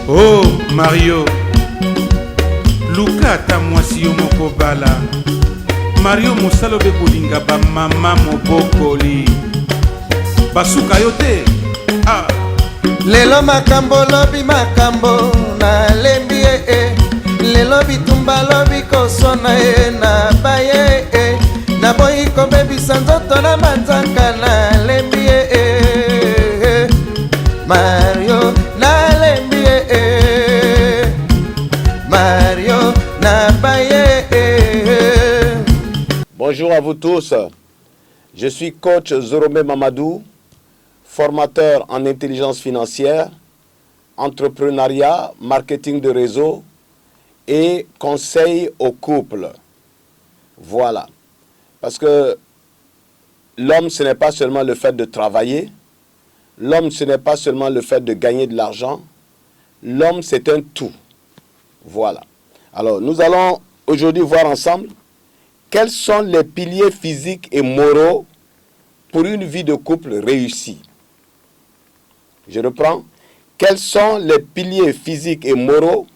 Oh Mario, luka ata mwasi yo moko bala. Mario mosalo be kolinga ba mama mobokoli. Basuka yo te. Ah. Lelo makambo lobi makambo na lembi lelo bitumba lobi kosona na baye na boyi kobebisa nzoto na manzaka na lembi Mario na lembi Mario na baye. Bonjour à vous tous, je suis coach Zoromé Mamadou, formateur en intelligence financière, entrepreneuriat, marketing de réseau et conseil au couple. Voilà. Parce que l'homme, ce n'est pas seulement le fait de travailler. L'homme, ce n'est pas seulement le fait de gagner de l'argent. L'homme, c'est un tout. Voilà. Alors, nous allons aujourd'hui voir ensemble quels sont les piliers physiques et moraux pour une vie de couple réussie. Je reprends. Quels sont les piliers physiques et moraux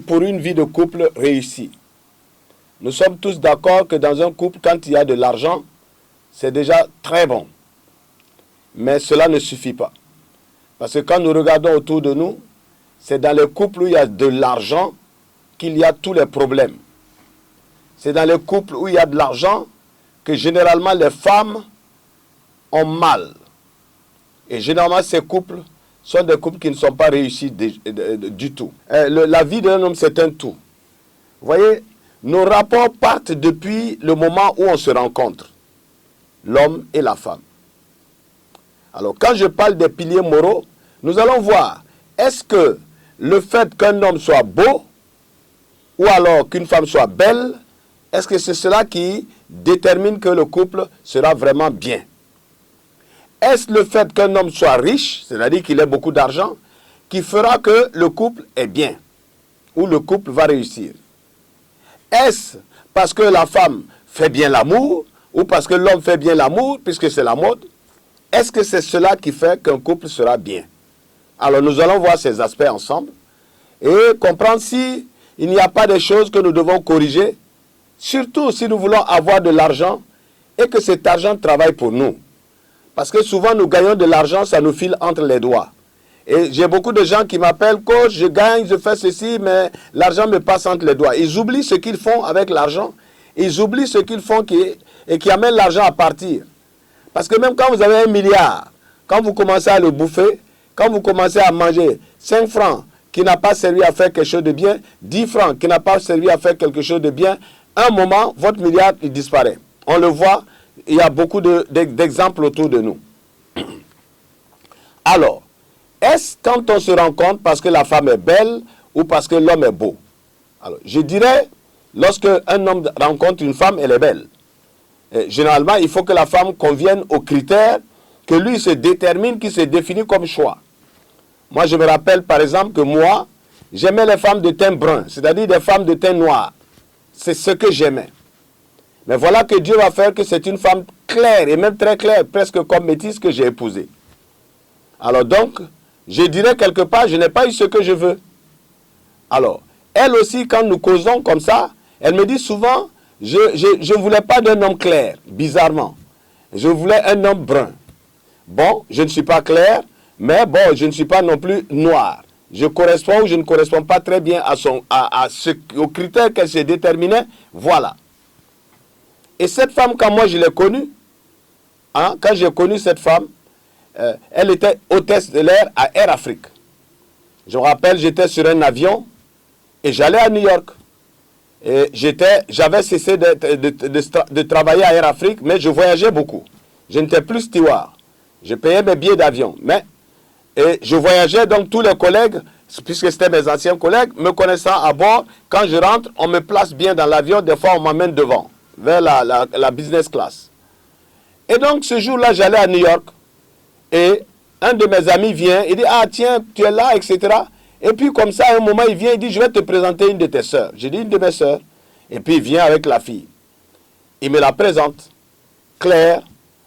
pour une vie de couple réussie? Nous sommes tous d'accord que dans un couple, quand il y a de l'argent, c'est déjà très bon. Mais cela ne suffit pas. Parce que quand nous regardons autour de nous, c'est dans les couples où il y a de l'argent qu'il y a tous les problèmes. C'est dans les couples où il y a de l'argent que généralement les femmes ont mal. Et généralement, ces couples sont des couples qui ne sont pas réussis du tout. La vie d'un homme, c'est un tout. Vous voyez, nos rapports partent depuis le moment où on se rencontre, l'homme et la femme. Alors, quand je parle des piliers moraux, nous allons voir, est-ce que le fait qu'un homme soit beau, ou alors qu'une femme soit belle, est-ce que c'est cela qui détermine que le couple sera vraiment bien? Est-ce le fait qu'un homme soit riche, c'est-à-dire qu'il ait beaucoup d'argent, qui fera que le couple est bien, ou le couple va réussir? Est-ce parce que la femme fait bien l'amour, ou parce que l'homme fait bien l'amour, puisque c'est la mode? Est-ce que c'est cela qui fait qu'un couple sera bien? Alors nous allons voir ces aspects ensemble, et comprendre si il n'y a pas des choses que nous devons corriger, surtout si nous voulons avoir de l'argent, et que cet argent travaille pour nous. Parce que souvent, nous gagnons de l'argent, ça nous file entre les doigts. Et j'ai beaucoup de gens qui m'appellent, coach, je gagne, je fais ceci, mais l'argent me passe entre les doigts. Ils oublient ce qu'ils font avec l'argent. Ils oublient ce qu'ils font et qui amène l'argent à partir. Parce que même quand vous avez 1 milliard, quand vous commencez à le bouffer, quand vous commencez à manger 5 francs qui n'a pas servi à faire quelque chose de bien, 10 francs qui n'a pas servi à faire quelque chose de bien, un moment, votre milliard, il disparaît. On le voit. Il y a beaucoup d'exemples autour de nous. Alors, est-ce quand on se rencontre parce que la femme est belle ou parce que l'homme est beau? Alors, je dirais, lorsque un homme rencontre une femme, elle est belle. Et généralement, il faut que la femme convienne aux critères que lui se détermine, qui se définit comme choix. Moi, je me rappelle par exemple que moi, j'aimais les femmes de teint brun, c'est-à-dire des femmes de teint noir. C'est ce que j'aimais. Mais voilà que Dieu va faire que c'est une femme claire, et même très claire, presque comme métisse, que j'ai épousée. Alors donc, je dirais quelque part, je n'ai pas eu ce que je veux. Alors, elle aussi, quand nous causons comme ça, elle me dit souvent, je ne voulais pas d'un homme clair, bizarrement. Je voulais un homme brun. Bon, je ne suis pas clair, mais bon, je ne suis pas non plus noir. Je corresponds ou je ne corresponds pas très bien aux critères qu'elle s'est déterminée. Voilà. Et cette femme, quand moi je l'ai connue, quand j'ai connu cette femme, elle était hôtesse de l'air à Air Afrique. Je me rappelle, j'étais sur un avion et j'allais à New York. Et j'avais cessé de travailler à Air Afrique, mais je voyageais beaucoup. Je n'étais plus steward. Je payais mes billets d'avion. Et je voyageais, donc tous les collègues, puisque c'était mes anciens collègues, me connaissant à bord, quand je rentre, on me place bien dans l'avion, des fois on m'emmène devant, vers la business class. Et donc ce jour-là, j'allais à New York, et un de mes amis vient, il dit, ah tiens, tu es là, etc. Et puis comme ça, à un moment, il vient, il dit, je vais te présenter une de tes sœurs. J'ai dit, une de mes sœurs. Et puis il vient avec la fille. Il me la présente. Claire,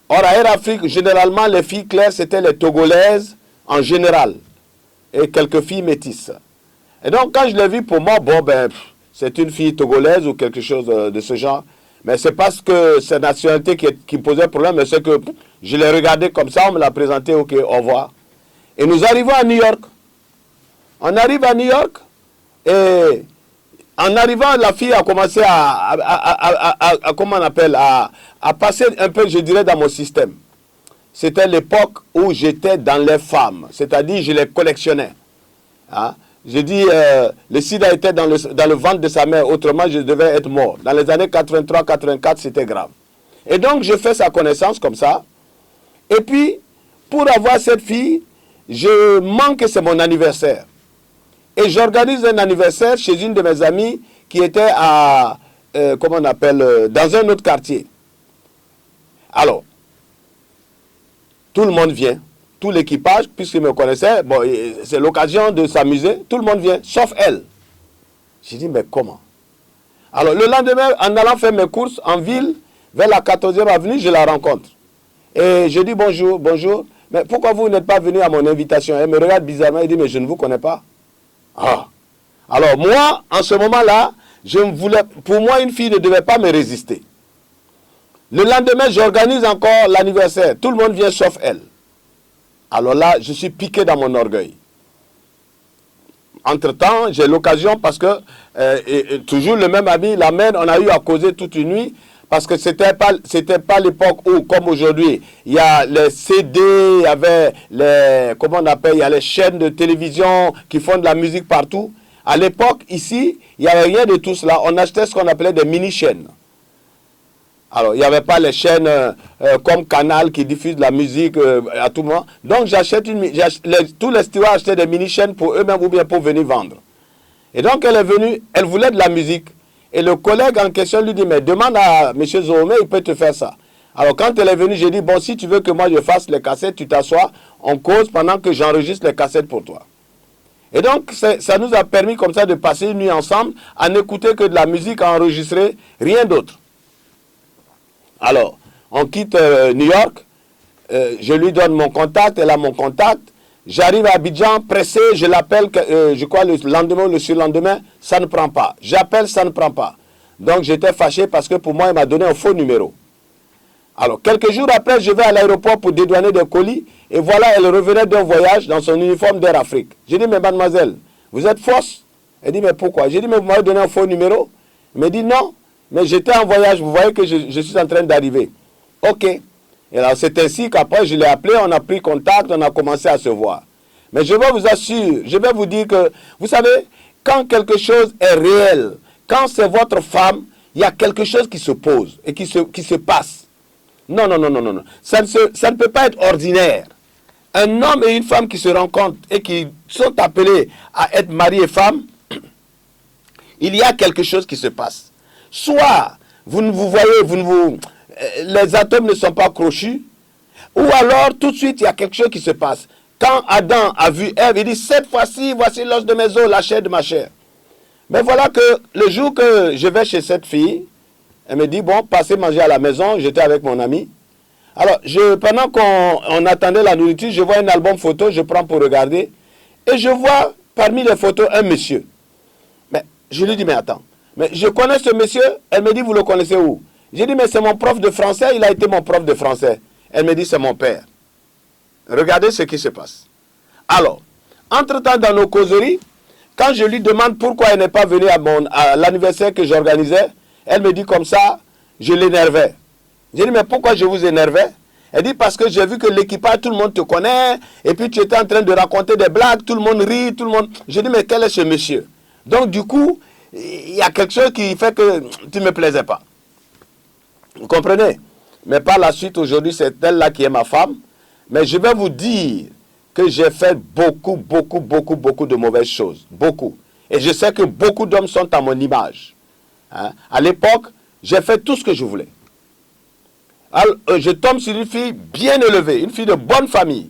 Or, à Air Afrique, généralement, les filles claires, c'était les Togolaises en général. Et quelques filles métisses. Et donc, quand je l'ai vu, pour moi, bon, ben, c'est une fille togolaise ou quelque chose de ce genre. Mais c'est parce que c'est la nationalité qui posait problème, mais c'est que je l'ai regardé comme ça, on me l'a présenté, ok, au revoir. Et nous arrivons à New York. On arrive à New York, et en arrivant, la fille a commencé comment on appelle, à passer un peu, je dirais, dans mon système. C'était l'époque où j'étais dans les femmes, c'est-à-dire je les collectionnais. Hein? Je dis, le sida était dans le ventre de sa mère, autrement je devais être mort. Dans les années 83-84, c'était grave. Et donc, je fais sa connaissance comme ça. Et puis, pour avoir cette fille, je manque que c'est mon anniversaire. Et j'organise un anniversaire chez une de mes amies qui était à, comment on appelle, dans un autre quartier. Alors, tout le monde vient. Tout l'équipage, puisqu'ils me connaissaient, bon, c'est l'occasion de s'amuser, tout le monde vient, sauf elle. J'ai dit, mais comment? Alors, le lendemain, en allant faire mes courses en ville, vers la 14e avenue, je la rencontre. Et je dis, bonjour, bonjour, mais pourquoi vous n'êtes pas venu à mon invitation? Elle me regarde bizarrement et dit, mais je ne vous connais pas. Ah. Alors, moi, en ce moment-là, pour moi, une fille ne devait pas me résister. Le lendemain, j'organise encore l'anniversaire. Tout le monde vient sauf elle. Alors là, je suis piqué dans mon orgueil. Entre-temps, j'ai l'occasion parce que, toujours le même ami l'amène, on a eu à causer toute une nuit, parce que c'était pas l'époque où, comme aujourd'hui, il y a les CD, il y avait les, comment on appelle, il y a les chaînes de télévision qui font de la musique partout. À l'époque, ici, il n'y avait rien de tout cela. On achetait ce qu'on appelait des mini-chaînes. Alors, il n'y avait pas les chaînes comme Canal qui diffusent de la musique à tout moment. Donc, tous les stewards achetaient des mini-chaînes pour eux-mêmes ou bien pour venir vendre. Et donc, elle est venue, elle voulait de la musique. Et le collègue en question lui dit, mais demande à M. Zoromé, il peut te faire ça. Alors, quand elle est venue, j'ai dit, bon, si tu veux que moi je fasse les cassettes, tu t'assois, on cause pendant que j'enregistre les cassettes pour toi. Et donc, ça nous a permis comme ça de passer une nuit ensemble, à n'écouter que de la musique, à enregistrer, rien d'autre. Alors, on quitte New York, je lui donne mon contact, elle a mon contact, j'arrive à Abidjan, pressé, je l'appelle, je crois le lendemain ou le surlendemain, ça ne prend pas. J'appelle, ça ne prend pas. Donc j'étais fâché parce que pour moi, il m'a donné un faux numéro. Alors, quelques jours après, je vais à l'aéroport pour dédouaner des colis, et voilà, elle revenait d'un voyage dans son uniforme d'Air Afrique. J'ai dit, mais mademoiselle, vous êtes fausse? Elle dit, mais pourquoi? J'ai dit, mais vous m'avez donné un faux numéro? Elle me dit, non. Mais j'étais en voyage, vous voyez que je suis en train d'arriver. Ok. Et alors c'est ainsi qu'après je l'ai appelé, on a pris contact, on a commencé à se voir. Mais je vais vous assurer, je vais vous dire que, vous savez, quand quelque chose est réel, quand c'est votre femme, il y a quelque chose qui se pose et qui se passe. Non, non, non, non, non. Ça ne peut pas être ordinaire. Un homme et une femme qui se rencontrent et qui sont appelés à être mari et femme, il y a quelque chose qui se passe. Soit vous ne vous voyez, les atomes ne sont pas crochus, ou alors tout de suite il y a quelque chose qui se passe. Quand Adam a vu Ève, il dit, cette fois-ci, voici l'os de mes os, la chair de ma chair. Mais voilà que le jour que je vais chez cette fille, elle me dit, bon, passez manger à la maison, j'étais avec mon ami. Alors, pendant qu'on attendait la nourriture, je vois un album photo, je prends pour regarder, et je vois parmi les photos un monsieur. Mais je lui dis, mais attends. Mais je connais ce monsieur, elle me dit, vous le connaissez où? J'ai dit, mais c'est mon prof de français, il a été mon prof de français. Elle me dit, c'est mon père. Regardez ce qui se passe. Alors, entre-temps dans nos causeries, quand je lui demande pourquoi elle n'est pas venue à l'anniversaire que j'organisais, elle me dit comme ça, je l'énervais. J'ai dit, mais pourquoi je vous énervais? Elle dit, parce que j'ai vu que l'équipage, tout le monde te connaît, et puis tu étais en train de raconter des blagues, tout le monde rit, tout le monde... J'ai dit, mais quel est ce monsieur? Donc du coup, il y a quelque chose qui fait que tu ne me plaisais pas. Vous comprenez? Mais par la suite, aujourd'hui, c'est elle-là qui est ma femme. Mais je vais vous dire que j'ai fait beaucoup de mauvaises choses. Beaucoup. Et je sais que beaucoup d'hommes sont à mon image. Hein? À l'époque, j'ai fait tout ce que je voulais. Alors, je tombe sur une fille bien élevée, une fille de bonne famille.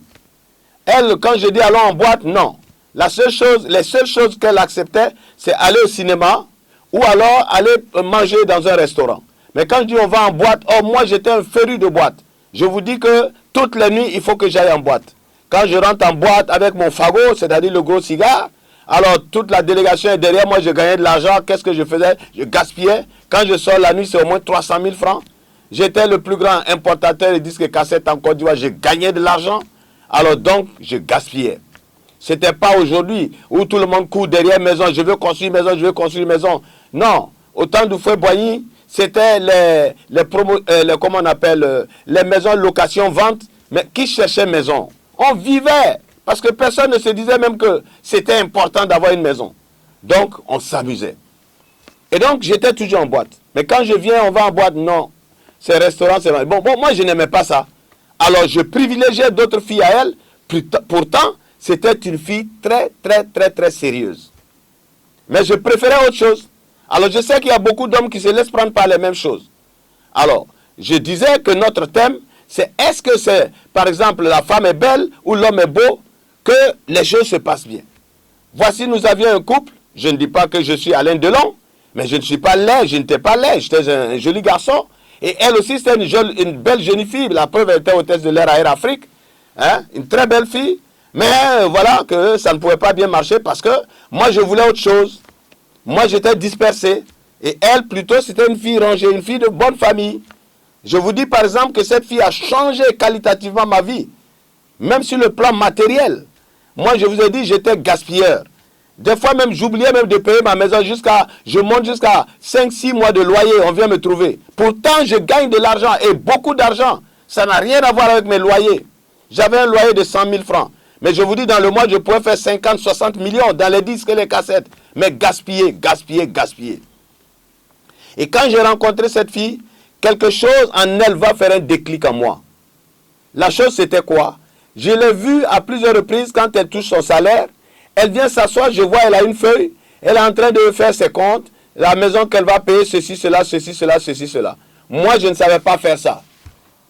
Elle, quand je dis allons en boîte, non. Les seules choses qu'elle acceptait, c'est aller au cinéma ou alors aller manger dans un restaurant. Mais quand je dis on va en boîte, oh moi j'étais un féru de boîte. Je vous dis que toutes les nuits, il faut que j'aille en boîte. Quand je rentre en boîte avec mon fagot, c'est-à-dire le gros cigare, alors toute la délégation est derrière moi, je gagnais de l'argent. Qu'est-ce que je faisais? Je gaspillais. Quand je sors la nuit, c'est au moins 300 000 francs. J'étais le plus grand importateur de disques cassettes en Côte d'Ivoire. Je gagnais de l'argent. Alors donc, je gaspillais. Ce n'était pas aujourd'hui où tout le monde court derrière maison. Je veux construire maison, je veux construire maison. Non. Au temps du Fouet Boigny, c'était comment on appelle, les maisons location-vente, mais qui cherchait maison? On vivait, parce que personne ne se disait même que c'était important d'avoir une maison. Donc, on s'amusait. Et donc, j'étais toujours en boîte. Mais quand je viens, on va en boîte, non. Ces restaurants, c'est... Bon, moi, je n'aimais pas ça. Alors, je privilégiais d'autres filles à elle. Pourtant, c'était une fille très, très, très, très sérieuse. Mais je préférais autre chose. Alors, je sais qu'il y a beaucoup d'hommes qui se laissent prendre par les mêmes choses. Alors, je disais que notre thème, c'est est-ce que c'est, par exemple, la femme est belle ou l'homme est beau, que les choses se passent bien. Voici, nous avions un couple. Je ne dis pas que je suis Alain Delon, mais je ne suis pas laid, je n'étais pas laid, j'étais un joli garçon. Et elle aussi, c'était une belle jeune fille. La preuve, elle était hôtesse de l'air à Air Afrique. Hein? Une très belle fille. Mais voilà que ça ne pouvait pas bien marcher parce que moi, je voulais autre chose. Moi, j'étais dispersé. Et elle, plutôt, c'était une fille rangée, une fille de bonne famille. Je vous dis, par exemple, que cette fille a changé qualitativement ma vie. Même sur le plan matériel. Moi, je vous ai dit, j'étais gaspilleur. Des fois même, j'oubliais même de payer ma maison je monte jusqu'à 5-6 mois de loyer, on vient me trouver. Pourtant, je gagne de l'argent et beaucoup d'argent. Ça n'a rien à voir avec mes loyers. J'avais un loyer de 100 000 francs. Mais je vous dis, dans le mois, je pouvais faire 50-60 millions dans les disques et les cassettes. Mais gaspiller, gaspiller, gaspiller. Et quand j'ai rencontré cette fille, quelque chose en elle va faire un déclic en moi. La chose, c'était quoi? Je l'ai vue à plusieurs reprises quand elle touche son salaire. Elle vient s'asseoir, je vois, elle a une feuille. Elle est en train de faire ses comptes. La maison qu'elle va payer, ceci, cela, ceci, cela, ceci, cela. Moi, je ne savais pas faire ça.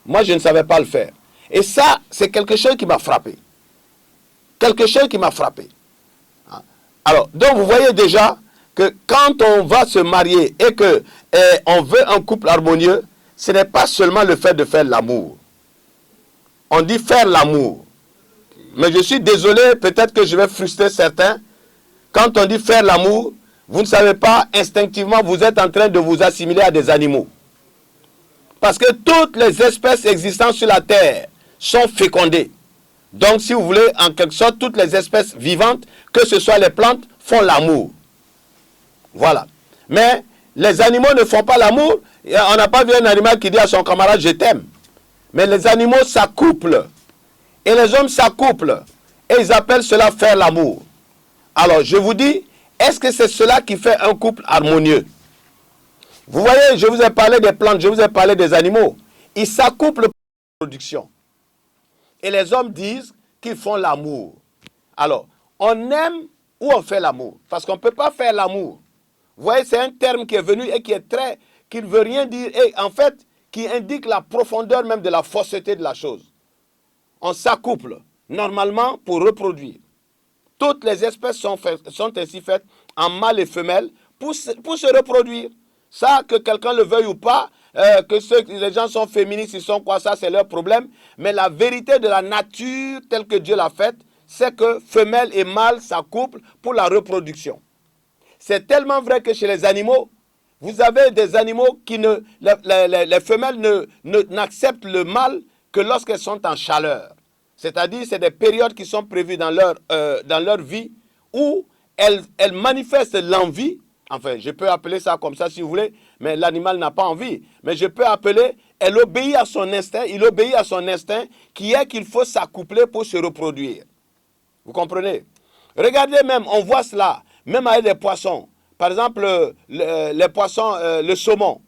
Moi, je ne savais pas le faire. Et ça, c'est quelque chose qui m'a frappé. Quelque chose qui m'a frappé. Alors, donc vous voyez déjà que quand on va se marier et qu'on veut un couple harmonieux, ce n'est pas seulement le fait de faire l'amour. On dit faire l'amour. Mais je suis désolé, peut-être que je vais frustrer certains. Quand on dit faire l'amour, vous ne savez pas, instinctivement, vous êtes en train de vous assimiler à des animaux. Parce que toutes les espèces existantes sur la Terre sont fécondées. Donc, si vous voulez, en quelque sorte, toutes les espèces vivantes, que ce soit les plantes, font l'amour. Voilà. Mais les animaux ne font pas l'amour. On n'a pas vu un animal qui dit à son camarade « je t'aime ». Mais les animaux s'accouplent. Et les hommes s'accouplent. Et ils appellent cela faire l'amour. Alors, je vous dis, est-ce que c'est cela qui fait un couple harmonieux? Vous voyez, je vous ai parlé des plantes, je vous ai parlé des animaux. Ils s'accouplent pour la production. Et les hommes disent qu'ils font l'amour. Alors, on aime ou on fait l'amour? Parce qu'on ne peut pas faire l'amour. Vous voyez, c'est un terme qui est venu et qui ne veut rien dire. Et en fait, qui indique la profondeur même de la fausseté de la chose. On s'accouple normalement pour reproduire. Toutes les espèces sont ainsi faites en mâle et femelle pour se reproduire. Ça, que quelqu'un le veuille ou pas, les gens sont féministes, ils sont quoi, ça c'est leur problème. Mais la vérité de la nature telle que Dieu l'a faite, c'est que femelle et mâle s'accouplent pour la reproduction. C'est tellement vrai que chez les animaux, vous avez des animaux qui les femelles n'acceptent le mâle que lorsqu'elles sont en chaleur. C'est-à-dire, c'est des périodes qui sont prévues dans leur vie où elles manifestent l'envie. Enfin, je peux appeler ça comme ça si vous voulez, mais l'animal n'a pas envie. Mais je peux appeler, elle obéit à son instinct, il obéit à son instinct qui est qu'il faut s'accoupler pour se reproduire. Vous comprenez? Regardez même, on voit cela, même avec les poissons. Par exemple, les poissons, le saumon.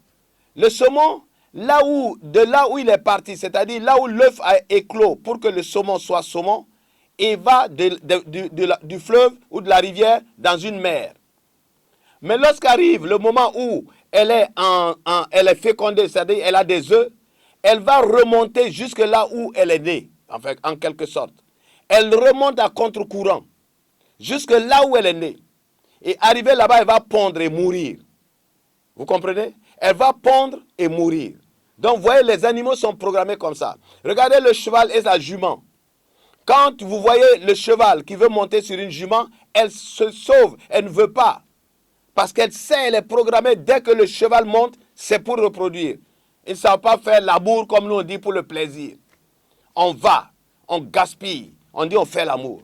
Le saumon, de là où il est parti, c'est-à-dire là où l'œuf a éclos pour que le saumon soit saumon, il va du fleuve ou de la rivière dans une mer. Mais lorsqu'arrive le moment où elle est fécondée, c'est-à-dire elle a des œufs, elle va remonter jusque là où elle est née, en quelque sorte. Elle remonte à contre-courant, jusque là où elle est née. Et arrivée là-bas, elle va pondre et mourir. Vous comprenez? Elle va pondre et mourir. Donc, vous voyez, les animaux sont programmés comme ça. Regardez le cheval et sa jument. Quand vous voyez le cheval qui veut monter sur une jument, elle se sauve, elle ne veut pas. Parce qu'elle sait, elle est programmée, dès que le cheval monte, c'est pour reproduire. Ils ne savent pas faire l'amour comme nous on dit pour le plaisir. On va, on gaspille, on dit on fait l'amour.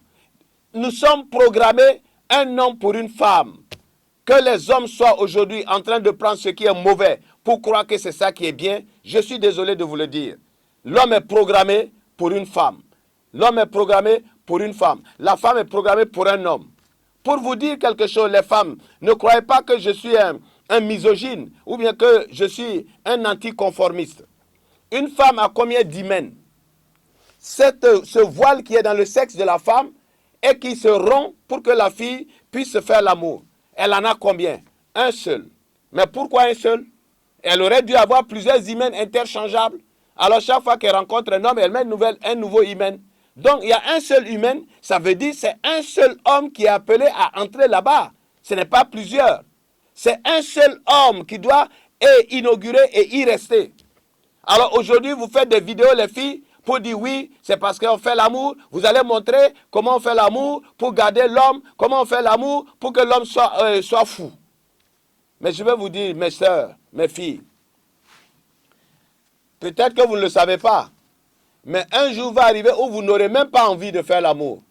Nous sommes programmés, un homme pour une femme. Que les hommes soient aujourd'hui en train de prendre ce qui est mauvais pour croire que c'est ça qui est bien, je suis désolé de vous le dire. L'homme est programmé pour une femme. L'homme est programmé pour une femme. La femme est programmée pour un homme. Pour vous dire quelque chose, les femmes, ne croyez pas que je suis un misogyne ou bien que je suis un anticonformiste. Une femme a combien d'hymens? Ce voile qui est dans le sexe de la femme et qui se rompt pour que la fille puisse se faire l'amour. Elle en a combien? Un seul. Mais pourquoi un seul? Elle aurait dû avoir plusieurs hymens interchangeables. Alors chaque fois qu'elle rencontre un homme, elle met un nouveau hymen. Donc il y a un seul hymen, ça veut dire c'est un seul homme qui est appelé à entrer là-bas. Ce n'est pas plusieurs. C'est un seul homme qui doit inaugurer et y rester. Alors aujourd'hui, vous faites des vidéos, les filles, pour dire oui, c'est parce qu'on fait l'amour. Vous allez montrer comment on fait l'amour pour garder l'homme, comment on fait l'amour pour que l'homme soit fou. Mais je vais vous dire, mes sœurs, mes filles, peut-être que vous ne le savez pas, mais un jour va arriver où vous n'aurez même pas envie de faire l'amour.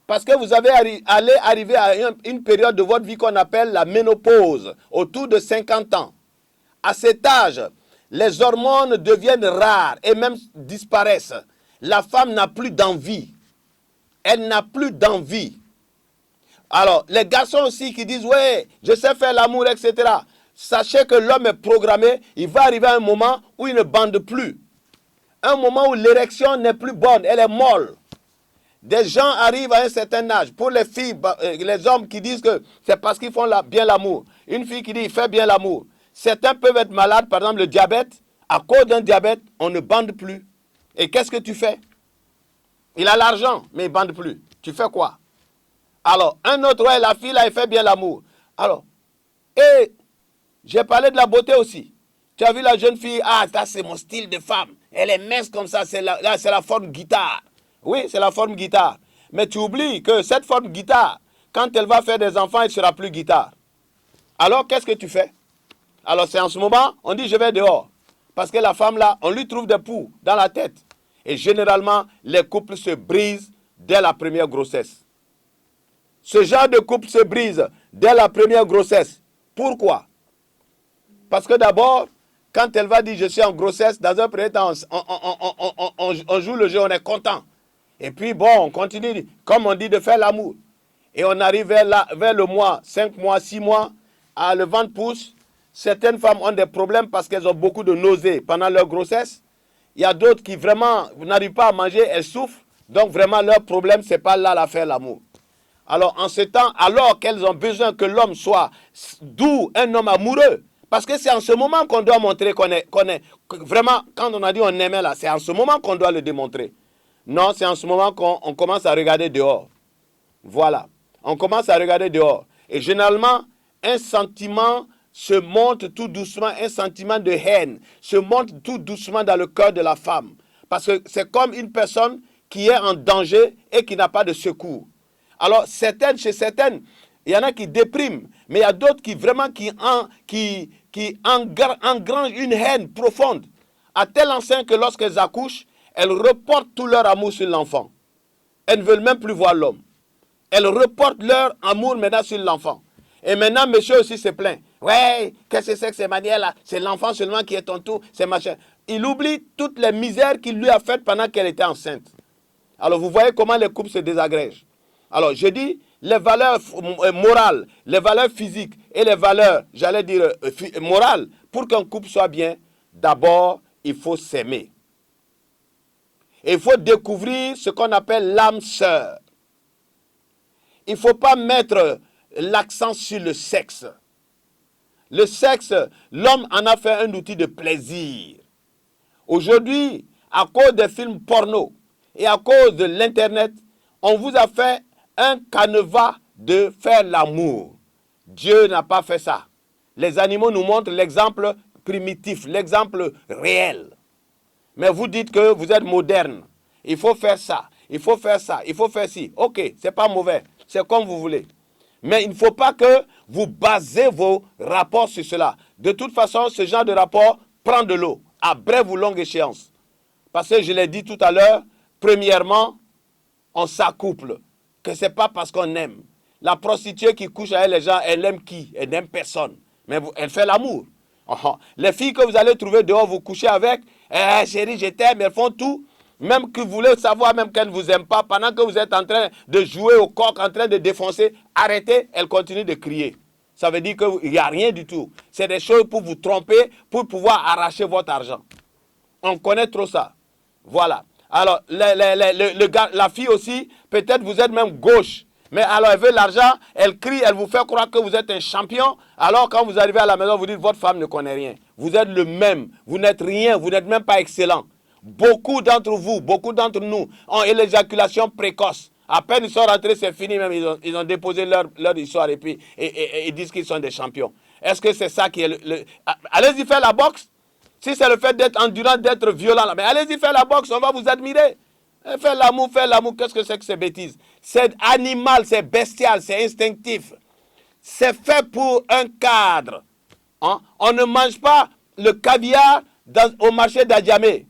Parce que vous allez arriver à une période de votre vie qu'on appelle la ménopause, autour de 50 ans. À cet âge, les hormones deviennent rares et même disparaissent. La femme n'a plus d'envie. Elle n'a plus d'envie. Alors, les garçons aussi qui disent, ouais, je sais faire l'amour, etc. Sachez que l'homme est programmé, il va arriver à un moment où il ne bande plus. Un moment où l'érection n'est plus bonne, elle est molle. Des gens arrivent à un certain âge. Pour les filles, les hommes qui disent que c'est parce qu'ils font bien l'amour. Une fille qui dit, il fait bien l'amour. Certains peuvent être malades, par exemple le diabète. À cause d'un diabète, on ne bande plus. Et qu'est-ce que tu fais? Il a l'argent, mais il ne bande plus. Tu fais quoi? Alors, un autre, ouais, la fille, là, elle fait bien l'amour. Alors, et j'ai parlé de la beauté aussi. Tu as vu la jeune fille, ah, ça c'est mon style de femme. Elle est mince comme ça, là c'est la forme guitare. Oui, c'est la forme guitare. Mais tu oublies que cette forme guitare, quand elle va faire des enfants, elle ne sera plus guitare. Alors, qu'est-ce que tu fais? Alors, c'est en ce moment, on dit je vais dehors. Parce que la femme là, on lui trouve des poux dans la tête. Et généralement, les couples se brisent dès la première grossesse. Ce genre de couple se brise dès la première grossesse. Pourquoi? Parce que d'abord, quand elle va dire je suis en grossesse, dans un premier temps, on joue le jeu, on est content. Et puis bon, on continue, comme on dit, de faire l'amour. Et on arrive vers le mois, 5 mois, 6 mois, le ventre pousse. Certaines femmes ont des problèmes parce qu'elles ont beaucoup de nausées pendant leur grossesse. Il y a d'autres qui vraiment n'arrivent pas à manger, elles souffrent. Donc vraiment, leur problème, ce n'est pas là à faire l'amour. Alors en ce temps, alors qu'elles ont besoin que l'homme soit doux, un homme amoureux, parce que c'est en ce moment qu'on doit montrer qu'on est vraiment, quand on a dit on aimait là, c'est en ce moment qu'on doit le démontrer. Non, c'est en ce moment qu'on commence à regarder dehors. Voilà, on commence à regarder dehors. Et généralement, un sentiment se monte tout doucement, un sentiment de haine se monte tout doucement dans le cœur de la femme. Parce que c'est comme une personne qui est en danger et qui n'a pas de secours. Alors, chez certaines, il y en a qui dépriment, mais il y a d'autres qui vraiment engrangent une haine profonde, à tel enseigne que lorsqu'elles accouchent, elles reportent tout leur amour sur l'enfant. Elles ne veulent même plus voir l'homme. Elles reportent leur amour maintenant sur l'enfant. Et maintenant, monsieur aussi se plaint. Ouais, qu'est-ce que c'est que ces manières-là? C'est l'enfant seulement qui est ton tout, c'est machin. Il oublie toutes les misères qu'il lui a faites pendant qu'elle était enceinte. Alors, vous voyez comment les couples se désagrègent. Alors, je dis, les valeurs morales, les valeurs physiques et les valeurs, j'allais dire, morales, pour qu'un couple soit bien, d'abord, il faut s'aimer. Et il faut découvrir ce qu'on appelle l'âme sœur. Il ne faut pas mettre l'accent sur le sexe. Le sexe, l'homme en a fait un outil de plaisir. Aujourd'hui, à cause des films porno et à cause de l'Internet, on vous a fait un canevas de faire l'amour. Dieu n'a pas fait ça. Les animaux nous montrent l'exemple primitif, l'exemple réel. Mais vous dites que vous êtes moderne. Il faut faire ça, il faut faire ça, il faut faire ci. Ok, c'est pas mauvais, c'est comme vous voulez. Mais il ne faut pas que vous basez vos rapports sur cela. De toute façon, ce genre de rapport prend de l'eau à brève ou longue échéance. Parce que je l'ai dit tout à l'heure, premièrement, on s'accouple. Que ce n'est pas parce qu'on aime. La prostituée qui couche avec les gens, elle aime qui? Elle n'aime personne. Mais elle fait l'amour. Les filles que vous allez trouver dehors, vous couchez avec, chérie, je t'aime, elles font tout. Même que vous voulez savoir même qu'elles ne vous aiment pas, pendant que vous êtes en train de jouer au coq, en train de défoncer, arrêtez, elles continuent de crier. Ça veut dire qu'il n'y a rien du tout. C'est des choses pour vous tromper, pour pouvoir arracher votre argent. On connaît trop ça. Voilà. Alors, la fille aussi, peut-être vous êtes même gauche. Mais alors, elle veut l'argent, elle crie, elle vous fait croire que vous êtes un champion. Alors, quand vous arrivez à la maison, vous dites, votre femme ne connaît rien. Vous êtes le même. Vous n'êtes rien. Vous n'êtes même pas excellent. Beaucoup d'entre vous, beaucoup d'entre nous ont une éjaculation précoce. À peine ils sont rentrés, c'est fini même. Ils ont déposé leur histoire et puis ils disent qu'ils sont des champions. Est-ce que c'est ça qui est Allez-y faire la boxe. Si c'est le fait d'être endurant, d'être violent, mais allez-y faire la boxe, on va vous admirer. Faire l'amour, qu'est-ce que c'est que ces bêtises? C'est animal, c'est bestial, c'est instinctif. C'est fait pour un cadre. Hein? On ne mange pas le caviar au marché d'Adjamé.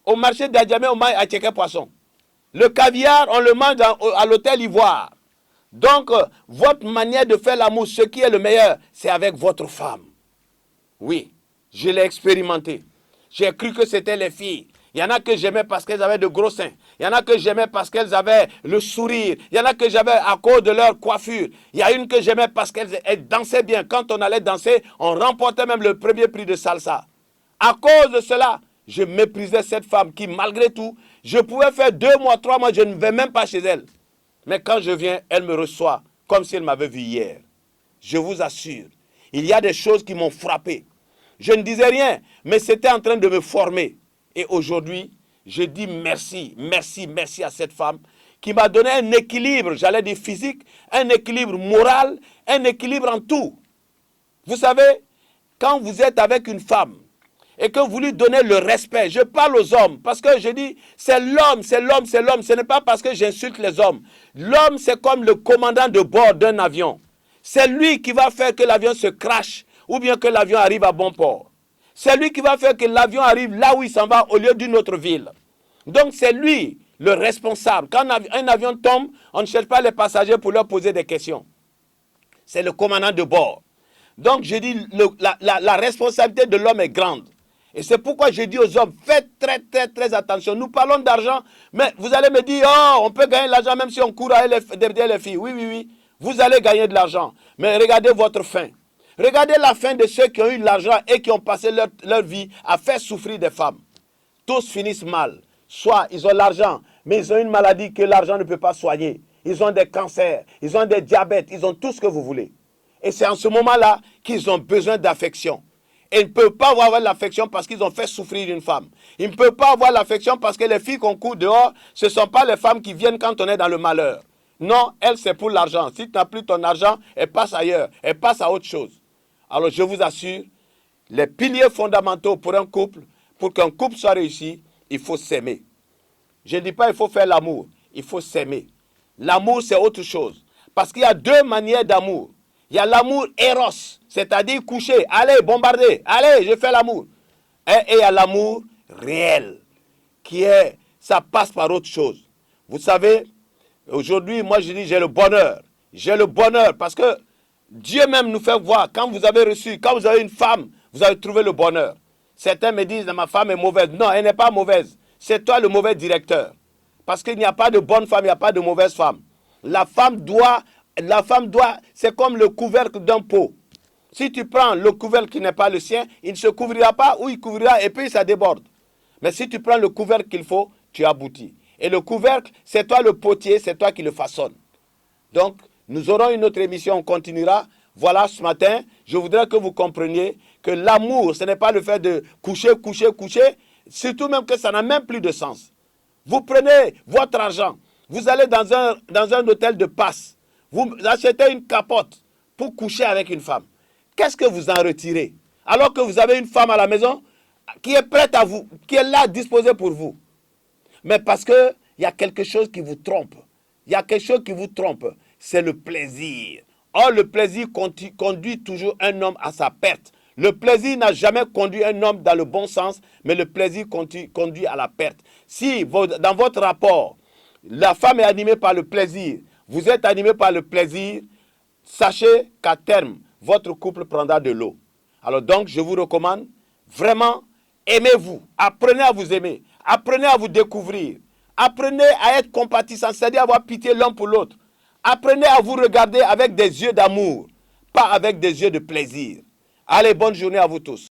Au marché d'Adjamé, on mange à Tchéké Poisson. Le caviar, on le mange à l'hôtel Ivoire. Donc, votre manière de faire l'amour, ce qui est le meilleur, c'est avec votre femme. Oui, je l'ai expérimenté. J'ai cru que c'était les filles. Il y en a que j'aimais parce qu'elles avaient de gros seins. Il y en a que j'aimais parce qu'elles avaient le sourire. Il y en a que j'aimais à cause de leur coiffure. Il y a une que j'aimais parce qu'elle dansait bien. Quand on allait danser, on remportait même le premier prix de salsa. À cause de cela, je méprisais cette femme qui, malgré tout, je pouvais faire 2 mois, 3 mois, je ne vais même pas chez elle. Mais quand je viens, elle me reçoit comme si elle m'avait vu hier. Je vous assure, il y a des choses qui m'ont frappé. Je ne disais rien, mais c'était en train de me former. Et aujourd'hui, je dis merci, merci, merci à cette femme qui m'a donné un équilibre, j'allais dire physique, un équilibre moral, un équilibre en tout. Vous savez, quand vous êtes avec une femme et que vous lui donnez le respect, je parle aux hommes, parce que je dis, c'est l'homme, c'est l'homme, c'est l'homme, ce n'est pas parce que j'insulte les hommes. L'homme, c'est comme le commandant de bord d'un avion. C'est lui qui va faire que l'avion se crache ou bien que l'avion arrive à bon port. C'est lui qui va faire que l'avion arrive là où il s'en va au lieu d'une autre ville. Donc c'est lui le responsable. Quand un avion tombe, on ne cherche pas les passagers pour leur poser des questions. C'est le commandant de bord. Donc je dis, la responsabilité de l'homme est grande. Et c'est pourquoi je dis aux hommes, faites très très très attention. Nous parlons d'argent, mais vous allez me dire, oh, on peut gagner de l'argent même si on court derrière les filles. Oui, oui, oui, vous allez gagner de l'argent. Mais regardez votre fin. Regardez la fin de ceux qui ont eu de l'argent et qui ont passé leur vie à faire souffrir des femmes. Tous finissent mal. Soit ils ont l'argent, mais ils ont une maladie que l'argent ne peut pas soigner. Ils ont des cancers, ils ont des diabètes, ils ont tout ce que vous voulez. Et c'est en ce moment-là qu'ils ont besoin d'affection. Et ils ne peuvent pas avoir l'affection parce qu'ils ont fait souffrir une femme. Ils ne peuvent pas avoir l'affection parce que les filles qu'on court dehors, ce ne sont pas les femmes qui viennent quand on est dans le malheur. Non, elles, c'est pour l'argent. Si tu n'as plus ton argent, elle passe ailleurs. Elle passe à autre chose. Alors, je vous assure, les piliers fondamentaux pour un couple, pour qu'un couple soit réussi, il faut s'aimer. Je ne dis pas qu'il faut faire l'amour. Il faut s'aimer. L'amour, c'est autre chose. Parce qu'il y a 2 manières d'amour. Il y a l'amour éros, c'est-à-dire coucher, allez, bombarder, allez, je fais l'amour. Et il y a l'amour réel, qui est, ça passe par autre chose. Vous savez, aujourd'hui, moi je dis, j'ai le bonheur. J'ai le bonheur parce que Dieu même nous fait voir, quand vous avez reçu, quand vous avez une femme, vous avez trouvé le bonheur. Certains me disent, ma femme est mauvaise. Non, elle n'est pas mauvaise. C'est toi le mauvais directeur. Parce qu'il n'y a pas de bonne femme, il n'y a pas de mauvaise femme. La femme doit, c'est comme le couvercle d'un pot. Si tu prends le couvercle qui n'est pas le sien, il ne se couvrira pas ou il couvrira et puis ça déborde. Mais si tu prends le couvercle qu'il faut, tu aboutis. Et le couvercle, c'est toi le potier, c'est toi qui le façonne. Donc, nous aurons une autre émission, on continuera. Voilà, ce matin, je voudrais que vous compreniez que l'amour, ce n'est pas le fait de coucher, surtout même que ça n'a même plus de sens. Vous prenez votre argent, vous allez dans un hôtel de passe, vous achetez une capote pour coucher avec une femme. Qu'est-ce que vous en retirez? alors que vous avez une femme à la maison qui est prête à vous, qui est là disposée pour vous. Mais parce qu'il y a quelque chose qui vous trompe. Il y a quelque chose qui vous trompe. C'est le plaisir. Or, le plaisir conduit toujours un homme à sa perte. Le plaisir n'a jamais conduit un homme dans le bon sens, mais le plaisir conduit à la perte. Si dans votre rapport, la femme est animée par le plaisir, vous êtes animé par le plaisir, sachez qu'à terme, votre couple prendra de l'eau. Alors donc, je vous recommande vraiment, aimez-vous, apprenez à vous aimer, apprenez à vous découvrir, apprenez à être compatissant, c'est-à-dire avoir pitié l'un pour l'autre. Apprenez à vous regarder avec des yeux d'amour, pas avec des yeux de plaisir. Allez, bonne journée à vous tous.